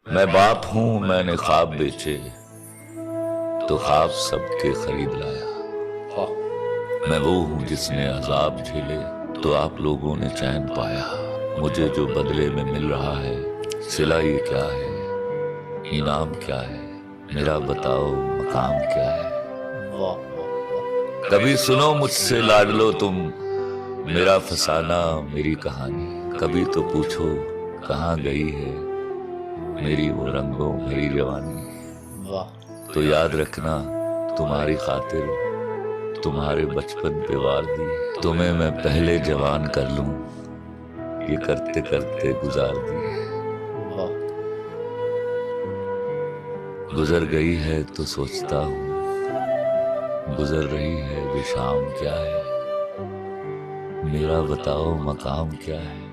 मैं बाप हूँ मैंने ख्वाब बेचे तो ख्वाब सबके खरीद लाया। मैं वो हूँ जिसने अजाब झेले तो आप लोगों ने चैन पाया। मुझे जो बदले में मिल रहा है सिला ये क्या है, इनाम क्या है, मेरा बताओ मकाम क्या है। कभी सुनो मुझसे लाडलो तुम मेरा फसाना मेरी कहानी, कभी तो पूछो कहाँ गई है मेरी वो रंगों भरी जवानी। तो याद रखना तुम्हारी खातिर तुम्हारे बचपन पे वार दी, तुम्हें मैं पहले जवान कर लूं ये करते करते गुजार दी। गुजर गई है तो सोचता हूँ गुजर रही है ये शाम क्या है, मेरा बताओ मकाम क्या है।